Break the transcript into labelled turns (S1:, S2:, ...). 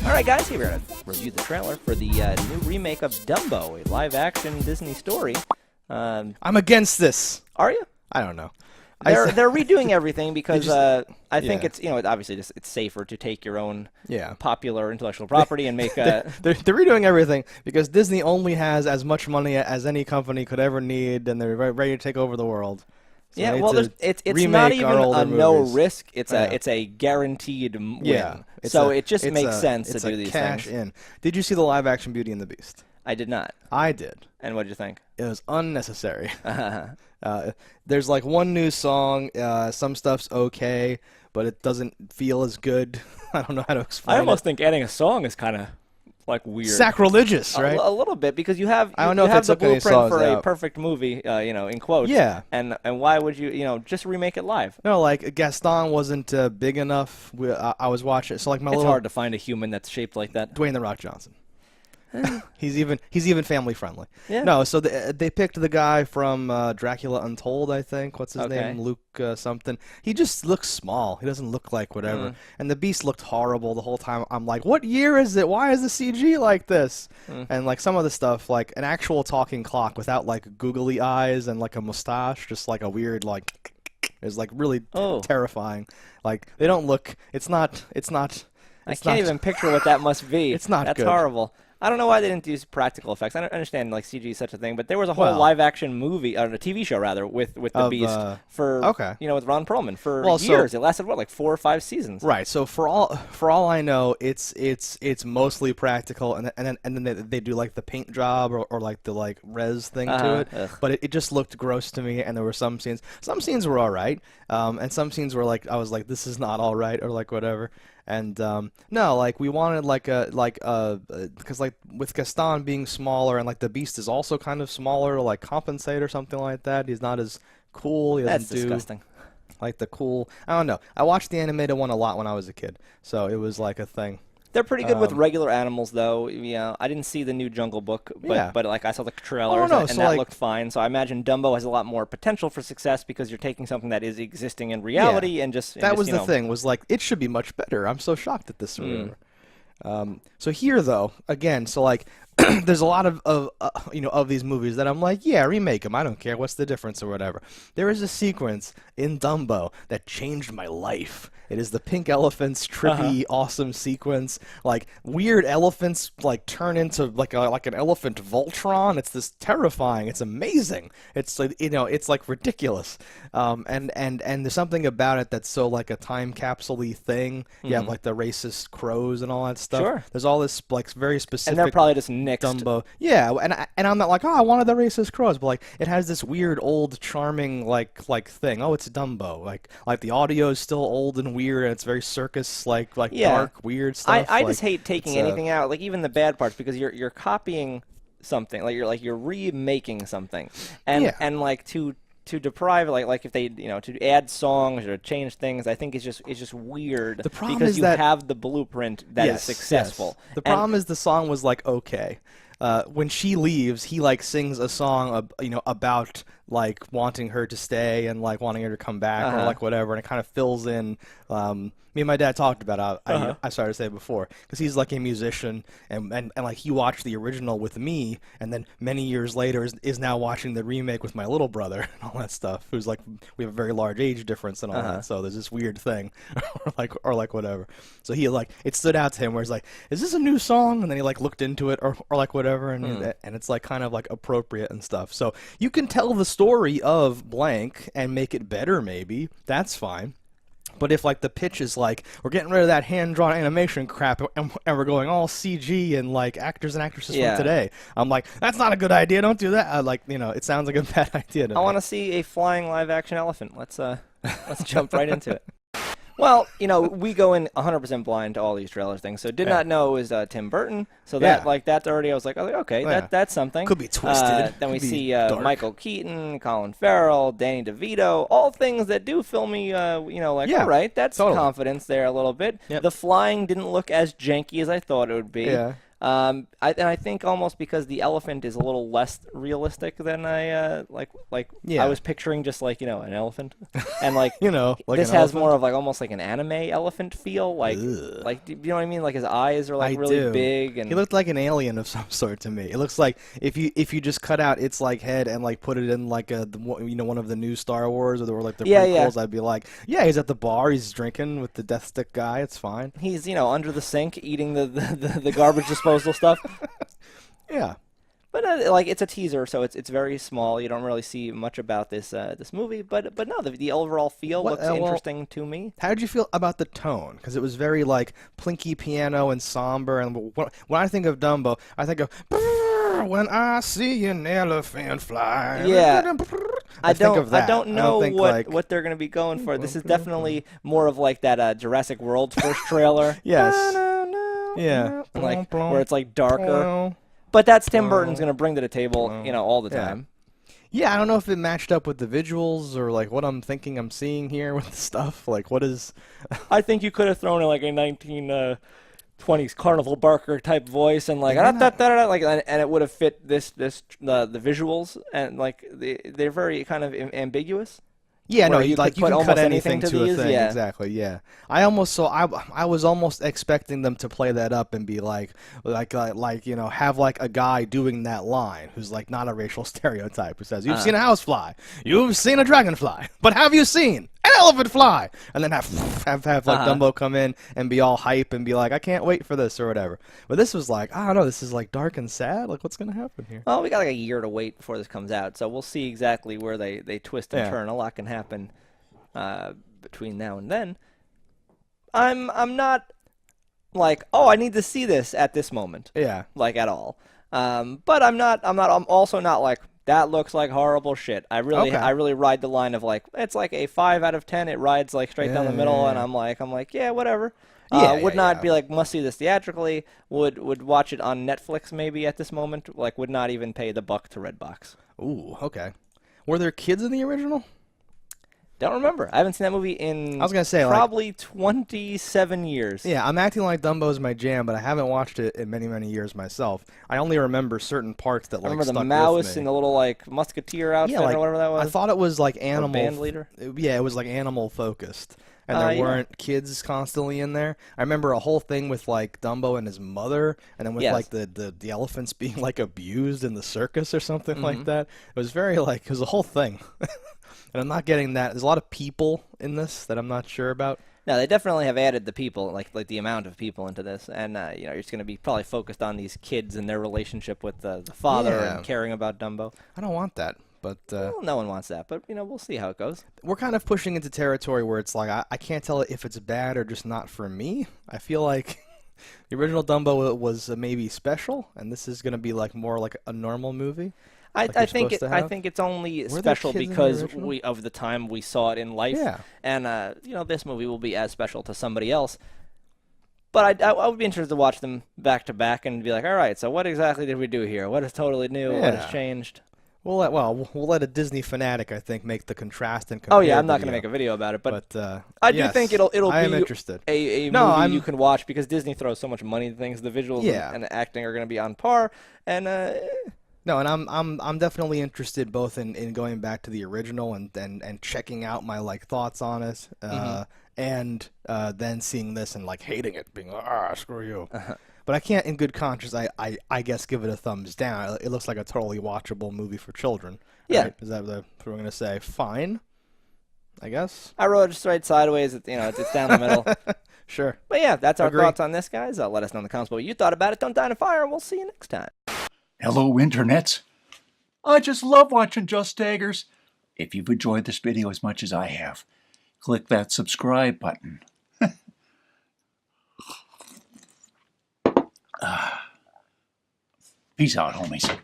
S1: All right, guys, here we're going to review the trailer for the new remake of Dumbo, a live-action Disney story.
S2: I'm against this.
S1: Are you?
S2: I don't know.
S1: They're redoing everything because I think
S2: yeah.
S1: it's obviously it's safer to take your own
S2: Yeah.
S1: popular intellectual property and make
S2: They're redoing everything because Disney only has as much money as any company could ever need, and they're ready to take over the world. So
S1: yeah. Well, it's not even a no risk. It's a guaranteed win.
S2: Yeah.
S1: So it just makes sense to do these
S2: cash
S1: things.
S2: in. Did you see the live-action Beauty and the Beast?
S1: I did not.
S2: I did.
S1: And what did you think?
S2: It was unnecessary. There's like one new song. Some stuff's okay, but it doesn't feel as good. I don't know how to explain it.
S1: I almost think adding a song is kind of like weird.
S2: Sacrilegious, right?
S1: A little bit, because you have
S2: I don't know if
S1: have
S2: they
S1: the
S2: took any
S1: blueprint
S2: songs
S1: for a
S2: out.
S1: perfect movie, in quotes.
S2: Yeah.
S1: And why would you, just remake it live?
S2: No, like Gaston wasn't big enough. I was watching it, so like my
S1: It's
S2: little
S1: hard to find a human that's shaped like that.
S2: Dwayne the Rock Johnson. He's even family friendly.
S1: Yeah.
S2: No, so they picked the guy from Dracula Untold, I think. What's his name? Luke something. He just looks small. He doesn't look like whatever. And the Beast looked horrible the whole time. I'm like, what year is it? Why is the CG like this? And like some of the stuff, like an actual talking clock without like googly eyes and like a mustache, just like a weird like is like really terrifying. Like they don't look. It's not.
S1: I can't even picture what that must be.
S2: It's not
S1: That's
S2: good.
S1: horrible. I don't know why they didn't use practical effects. I don't understand like CG is such a thing, but there was a whole live-action movie, or a TV show rather, with the Beast for with Ron Perlman for years. It lasted like 4 or 5 seasons.
S2: Right. So for all I know, it's mostly practical, and then they do like the paint job or like the like res thing to it. But it just looked gross to me, and there were some scenes. Some scenes were all right, and some scenes were like I was like, this is not all right, or like whatever. And no, like we wanted because like with Gaston being smaller and like the Beast is also kind of smaller to like compensate or something like that. He's not as cool. He doesn't
S1: That's disgusting.
S2: Like the cool. I don't know. I watched the animated one a lot when I was a kid, so it was like a thing.
S1: They're pretty good with regular animals, though. Yeah, I didn't see the new Jungle Book, but like I saw the trailers, and that looked fine. So I imagine Dumbo has a lot more potential for success because you're taking something that is existing in reality and just
S2: that was the thing. Was like it should be much better. I'm so shocked at this. So here though, again, so like there's a lot of these movies that I'm like, yeah, remake them. I don't care. What's the difference or whatever. There is a sequence in Dumbo that changed my life. It is the pink elephants, trippy, awesome sequence. Like weird elephants like turn into like an elephant Voltron. It's this terrifying. It's amazing. It's like it's like ridiculous. And there's something about it that's so like a time capsule-y thing. You have like the racist crows and all that stuff.
S1: Sure.
S2: There's all this like very specific.
S1: And they're probably just nixed.
S2: Dumbo. Yeah, and I'm not like, oh, I wanted the racist crows, but like it has this weird old charming like thing. Oh, it's Dumbo. Like the audio is still old and weird, and it's very circus like dark weird stuff.
S1: I just hate taking anything out, like even the bad parts, because you're copying something, like you're remaking something, and like to deprive like if they to add songs or change things, I think it's just weird. The problem because is you have the blueprint that is successful.
S2: Yes. The problem is the song was like okay. When she leaves, he like sings a song about like wanting her to stay and like wanting her to come back or like whatever, and it kind of fills in. Me and my dad talked about it. I started to say it before because he's like a musician and like he watched the original with me, and then many years later is now watching the remake with my little brother and all that stuff. Who's like we have a very large age difference and all that, so there's this weird thing or like whatever. So he like it stood out to him where he's like, is this a new song? And then he like looked into it or like whatever, and it's like kind of like appropriate and stuff. So you can tell the story of blank and make it better, maybe that's fine. But if like the pitch is like we're getting rid of that hand-drawn animation crap and we're going all CG and like actors and actresses from today, I'm like, that's not a good idea. Don't do that. It sounds like a bad idea to me.
S1: I want to see a flying live-action elephant. Let's jump right into it. Well, we go in 100% blind to all these trailer things, so did not know it was Tim Burton. So that's already, I was like, okay, that's something.
S2: Could be twisted.
S1: Then we see Michael Keaton, Colin Farrell, Danny DeVito, all things that do fill me, all right, that's confidence there a little bit. Yep. The flying didn't look as janky as I thought it would be. Yeah. I think almost because the elephant is a little less realistic than I I was picturing just like an elephant, and like
S2: like
S1: this
S2: an
S1: has
S2: elephant?
S1: more of like almost like an anime elephant feel, like do you know what I mean? Like his eyes are like really big, and
S2: he looked like an alien of some sort to me. It looks like if you just cut out its like head and like put it in like one of the new Star Wars or like the prequels, I'd be like, yeah, he's at the bar, he's drinking with the Death Stick guy, it's fine.
S1: He's under the sink eating the garbage disposal stuff.
S2: Yeah.
S1: But like it's a teaser, so it's very small. You don't really see much about this movie, but no, the overall feel looks interesting to me.
S2: How did you feel about the tone? Because it was very like plinky piano and somber. And when I think of Dumbo, I think of when I see an elephant fly.
S1: Yeah. I
S2: think of that.
S1: I don't know what they're going to be going for. This is definitely more of like that Jurassic World first trailer.
S2: Yes. Yeah.
S1: Like where it's like darker. But that's Tim Burton's going to bring to the table, all the time.
S2: Yeah, I don't know if it matched up with the visuals or like what I'm thinking I'm seeing here with the stuff. Like what is?
S1: I think you could have thrown in like a 1920s Carnival Barker type voice and like and it would have fit the visuals, and like they're very kind of ambiguous.
S2: Yeah, no, you
S1: can
S2: cut anything to
S1: these,
S2: a thing. Yeah. Exactly, yeah. I was almost expecting them to play that up and be like have like a guy doing that line who's like not a racial stereotype who says, "You've seen a housefly, you've seen a dragonfly, but have you seen an elephant fly?" And then have like Dumbo come in and be all hype and be like, "I can't wait for this" or whatever. But this was like, I don't know, this is like dark and sad. Like what's gonna happen here?
S1: Well, we got like a year to wait before this comes out, so we'll see exactly where they twist and turn. A lot can happen between now and then. I'm not like, oh, I need to see this at this moment.
S2: Yeah.
S1: Like at all. But I'm also not like that looks like horrible shit. I really ride the line of like it's like a 5 out of 10. It rides like straight down the middle, and I'm like yeah, whatever. Would not be like must see this theatrically. Would watch it on Netflix maybe at this moment. Like would not even pay the buck to Redbox.
S2: Ooh, okay. Were there kids in the original?
S1: Don't remember. I haven't seen that movie in
S2: I was gonna say
S1: probably 27 years.
S2: Yeah, I'm acting like Dumbo's my jam, but I haven't watched it in many, many years myself. I only remember certain parts that like
S1: remember
S2: stuck
S1: the mouse
S2: with me.
S1: and the little like musketeer outfit or whatever that was.
S2: I thought it was like animal
S1: band leader.
S2: Yeah, it was like animal focused, and there weren't kids constantly in there. I remember a whole thing with like Dumbo and his mother, and then with like the elephants being like abused in the circus or something like that. It was very like it was a whole thing. And I'm not getting that. There's a lot of people in this that I'm not sure about.
S1: No, they definitely have added the people, like the amount of people into this, and you're just going to be probably focused on these kids and their relationship with the father and caring about Dumbo.
S2: I don't want that, but
S1: well, no one wants that, but we'll see how it goes.
S2: We're kind of pushing into territory where it's like I can't tell if it's bad or just not for me. I feel like the original Dumbo was maybe special, and this is going to be like more like a normal movie.
S1: I think it's only special because of the time we saw it in life.
S2: Yeah.
S1: And this movie will be as special to somebody else. But I would be interested to watch them back to back and be like, all right, so what exactly did we do here? What is totally new?
S2: Yeah.
S1: What has changed?
S2: We'll let a Disney fanatic, I think, make the contrast and compare.
S1: Oh yeah, I'm not going to make a video about it, but I do think it'll be
S2: interested.
S1: a movie you can watch because Disney throws so much money into things. The visuals and the acting are going to be on par, and
S2: no, and I'm definitely interested both in going back to the original and checking out my like thoughts on it, and then seeing this and like hating it, being like, screw you. But I can't, in good conscience, I guess give it a thumbs down. It looks like a totally watchable movie for children.
S1: Yeah,
S2: right? Is that what we're gonna say? Fine, I guess.
S1: I wrote it straight sideways. It's down the middle.
S2: Sure.
S1: But yeah, that's our thoughts on this, guys. Let us know in the comments what you thought about it. Don't die in a fire, and we'll see you next time.
S3: Hello, internets. I just love watching JustDaggers. If you've enjoyed this video as much as I have, click that subscribe button. Peace out, homies.